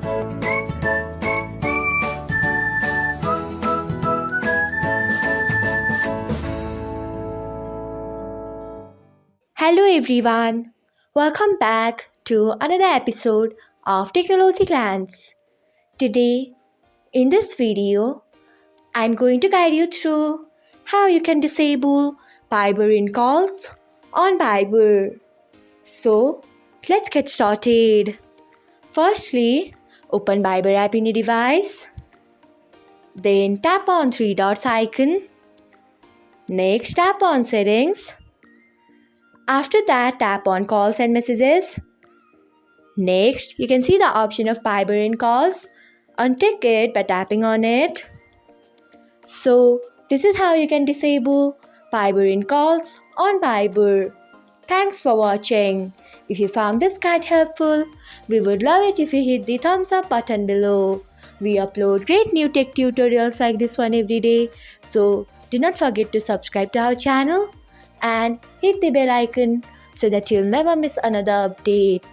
Hello everyone, welcome back to another episode of Technologyglance. Today, in this video, I'm going to guide you through how you can disable Viber in calls on Viber. So, let's get started. Firstly, open Viber app in your device. Then tap on three dots icon. Next, tap on settings. After that, tap on calls and messages. Next, you can see the option of Viber in calls. Untick it by tapping on it. So, this is how you can disable Viber in calls on Viber. Thanks for watching. If you found this guide helpful, we would love it if you hit the thumbs up button below. We upload great new tech tutorials like this one every day. So, do not forget to subscribe to our channel and hit the bell icon so that you'll never miss another update.